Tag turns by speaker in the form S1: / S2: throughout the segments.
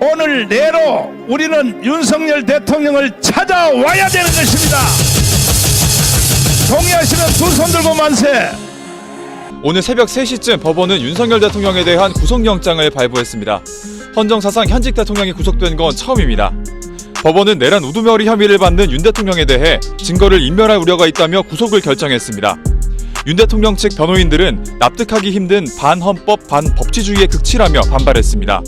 S1: 오늘 내로 우리는 윤석열 대통령을 찾아와야 되는 것입니다. 동의하시는 두 손 들고 만세.
S2: 오늘 새벽 3시쯤 법원은 윤석열 대통령에 대한 구속영장을 발부했습니다. 헌정사상 현직 대통령이 구속된 건 처음입니다. 법원은 내란 우두머리 혐의를 받는 윤 대통령에 대해 증거를 인멸할 우려가 있다며 구속을 결정했습니다. 윤 대통령 측 변호인들은 납득하기 힘든 반헌법, 반법치주의의 극치라며 반발했습니다.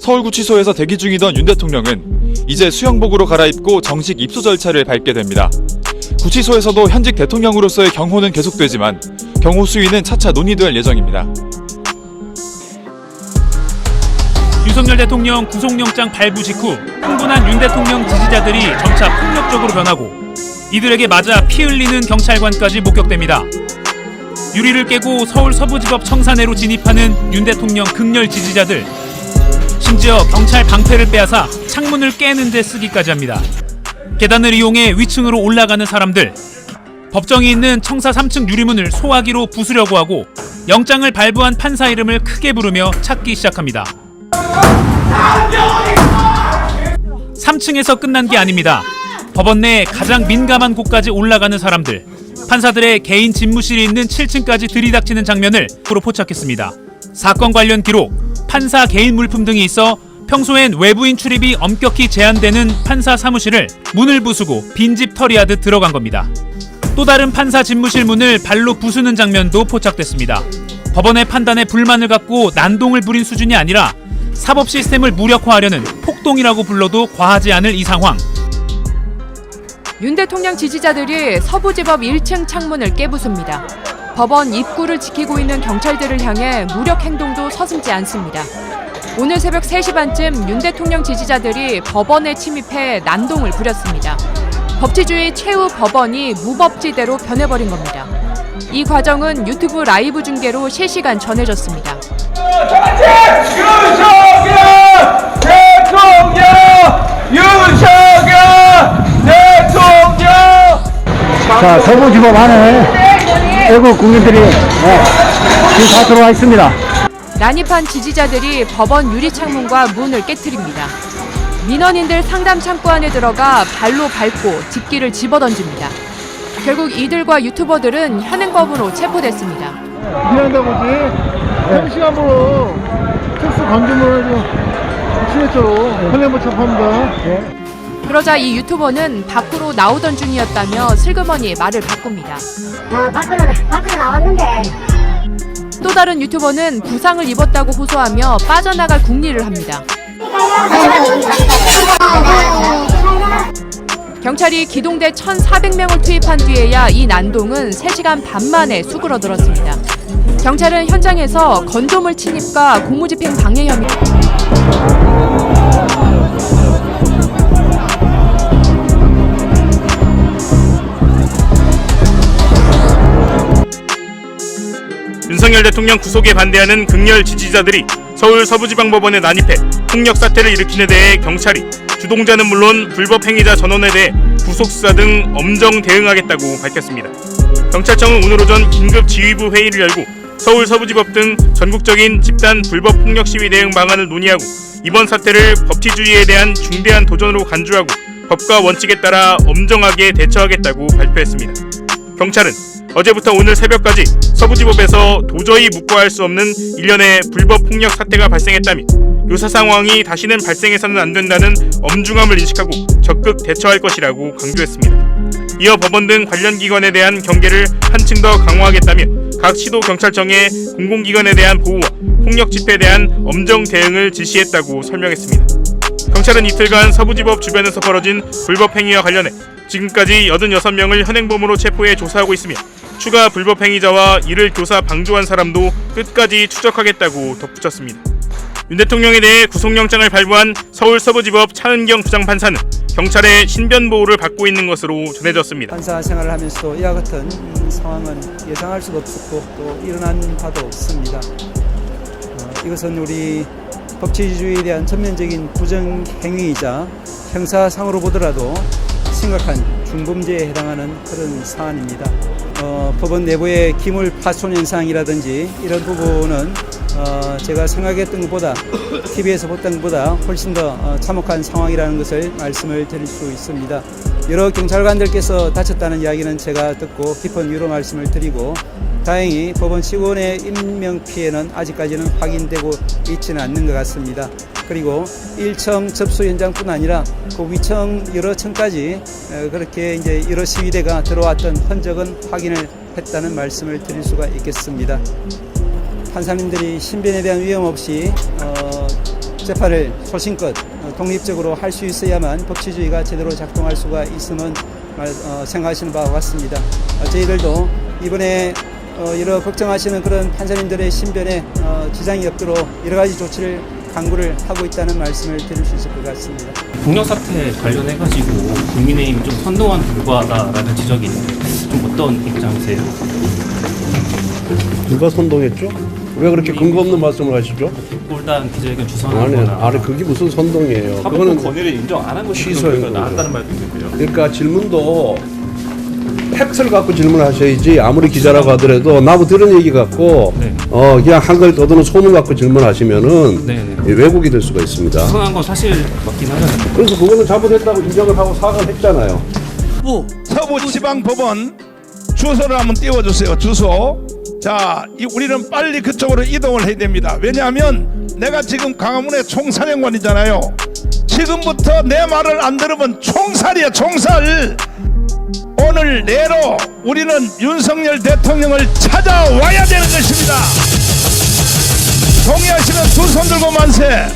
S2: 서울구치소에서 대기 중이던 윤 대통령은 이제 수영복으로 갈아입고 정식 입소 절차를 밟게 됩니다. 구치소에서도 현직 대통령으로서의 경호는 계속되지만 경호 수위는 차차 논의될 예정입니다.
S3: 윤석열 대통령 구속영장 발부 직후 흥분한 윤 대통령 지지자들이 점차 폭력적으로 변하고 이들에게 맞아 피 흘리는 경찰관까지 목격됩니다. 유리를 깨고 서울 서부지법 청사내로 진입하는 윤 대통령 극렬 지지자들. 심지어 경찰 방패를 빼앗아 창문을 깨는 데 쓰기까지 합니다. 계단을 이용해 위층으로 올라가는 사람들. 법정이 있는 청사 3층 유리문을 소화기로 부수려고 하고 영장을 발부한 판사 이름을 크게 부르며 찾기 시작합니다. 3층에서 끝난 게 아닙니다. 법원 내 가장 민감한 곳까지 올라가는 사람들. 판사들의 개인 집무실이 있는 7층까지 들이닥치는 장면을 프로 포착했습니다. 사건 관련 기록, 판사 개인 물품 등이 있어 평소엔 외부인 출입이 엄격히 제한되는 판사 사무실을 문을 부수고 빈집 털이하듯 들어간 겁니다. 또 다른 판사 집무실 문을 발로 부수는 장면도 포착됐습니다. 법원의 판단에 불만을 갖고 난동을 부린 수준이 아니라 사법 시스템을 무력화하려는 폭동이라고 불러도 과하지 않을 이 상황.
S4: 윤 대통령 지지자들이 서부지법 1층 창문을 깨부숩니다. 법원 입구를 지키고 있는 경찰들을 향해 무력 행동도 서슴지 않습니다. 오늘 새벽 3시 반쯤 윤 대통령 지지자들이 법원에 침입해 난동을 부렸습니다. 법치주의 최후 법원이 무법지대로 변해버린 겁니다. 이 과정은 유튜브 라이브 중계로 실시간 전해졌습니다.
S5: 윤석열 대통령! 윤석열 대통령!
S6: 자, 서부지법 안에 외국 국민들이 지금 다 들어와 있습니다.
S4: 난입한 지지자들이 법원 유리창문과 문을 깨트립니다. 민원인들 상담 창구 안에 들어가 발로 밟고 집기를 집어던집니다. 결국 이들과 유튜버들은 현행법으로 체포됐습니다.
S6: 일한다고지 현시간으로 특수 감금을 취했죠. 현행법 체포합니다.
S4: 그러자 이 유튜버는 밖으로 나오던 중이었다며 슬그머니 말을 바꿉니다.
S7: 밖으로 나왔는데.
S4: 또 다른 유튜버는 부상을 입었다고 호소하며 빠져나갈 궁리를 합니다. 경찰이 기동대 1,400명을 투입한 뒤에야 이 난동은 3시간 반 만에 수그러들었습니다. 경찰은 현장에서 건조물 침입과 공무집행 방해 혐의.
S3: 윤석열 대통령 구속에 반대하는 극렬 지지자들이 서울 서부지방법원에 난입해 폭력 사태를 일으킨 데 대해 경찰이 주동자는 물론 불법 행위자 전원에 대해 구속수사 등 엄정 대응하겠다고 밝혔습니다. 경찰청은 오늘 오전 긴급 지휘부 회의를 열고 서울 서부지법 등 전국적인 집단 불법 폭력 시위 대응 방안을 논의하고 이번 사태를 법치주의에 대한 중대한 도전으로 간주하고 법과 원칙에 따라 엄정하게 대처하겠다고 발표했습니다. 경찰은 어제부터 오늘 새벽까지 서부지법에서 도저히 묵과할 수 없는 일련의 불법 폭력 사태가 발생했다며 요사 상황이 다시는 발생해서는 안 된다는 엄중함을 인식하고 적극 대처할 것이라고 강조했습니다. 이어 법원 등 관련 기관에 대한 경계를 한층 더 강화하겠다며 각 시도 경찰청에 공공기관에 대한 보호와 폭력 집회에 대한 엄정 대응을 지시했다고 설명했습니다. 경찰은 이틀간 서부지법 주변에서 벌어진 불법 행위와 관련해 지금까지 86명을 현행범으로 체포해 조사하고 있으며 추가 불법 행위자와 이를 교사 방조한 사람도 끝까지 추적하겠다고 덧붙였습니다. 윤 대통령에 대해 구속영장을 발부한 서울 서부지법 차은경 부장판사는 경찰의 신변 보호를 받고 있는 것으로 전해졌습니다.
S8: 판사 생활을 하면서도 이와 같은 상황은 예상할 수도 없었고 또 일어난 바도 없습니다. 이것은 우리 법치주의에 대한 전면적인 부정행위이자 형사상으로 보더라도 심각한 중범죄에 해당하는 그런 사안입니다. 법원 내부의 기물 파손 현상이라든지 이런 부분은 제가 생각했던 것보다 TV에서 봤던 것보다 훨씬 더 참혹한 상황이라는 것을 말씀을 드릴 수 있습니다. 여러 경찰관들께서 다쳤다는 이야기는 제가 듣고 깊은 위로 말씀을 드리고 다행히 법원 직원의 인명 피해는 아직까지는 확인되고 있지는 않는 것 같습니다. 그리고 1청 접수 현장뿐 아니라 그 위청 여러 층까지 그렇게 이제 여러 시위대가 들어왔던 흔적은 확인을 했다는 말씀을 드릴 수가 있겠습니다. 판사님들이 신변에 대한 위험 없이 재판을 소신껏 독립적으로 할 수 있어야만 법치주의가 제대로 작동할 수가 있음은 생각하시는 바와 같습니다. 저희들도 이번에 여러 걱정하시는 그런 판사님들의 신변에 지장이 없도록 여러 가지 조치를 강구를 하고 있다는 말씀을 드릴 수 있을 것 같습니다.
S9: 폭력 사태 관련해가지고 국민의힘이 좀 선동한 결과다라는 지적이 있는데 좀 어떤 입장이세요?
S10: 누가 선동했죠? 왜 그렇게 근거 없는 말씀을 하시죠?
S9: 꼴단 기자회견 주선하거나
S10: 아니 그게 무슨 선동이에요? 그거는
S11: 권위를 인정 안 한 것이
S10: 취소인
S11: 나왔다는 말도 있고요.
S10: 그러니까 질문도 팩트를 갖고 질문하셔야지. 아무리 기자라고 하더라도 나무 들은 얘기 갖고
S9: 네.
S10: 그냥 한글 떠드는 소문 갖고 질문하시면은
S9: 네네.
S10: 왜곡이 될 수가 있습니다.
S9: 주선한 건 사실 맞긴 하잖아요.
S10: 그래서 그거는 잘못했다고 인정을 하고 사과를 했잖아요.
S1: 서부지방법원 주소를 한번 띄워주세요. 주소. 자, 우리는 빨리 그쪽으로 이동을 해야 됩니다. 왜냐하면 내가 지금 광화문의 총사령관이잖아요. 지금부터 내 말을 안 들으면 총살이야, 총살. 오늘 내로 우리는 윤석열 대통령을 찾아와야 되는 것입니다. 동의하시면 두 손 들고 만세.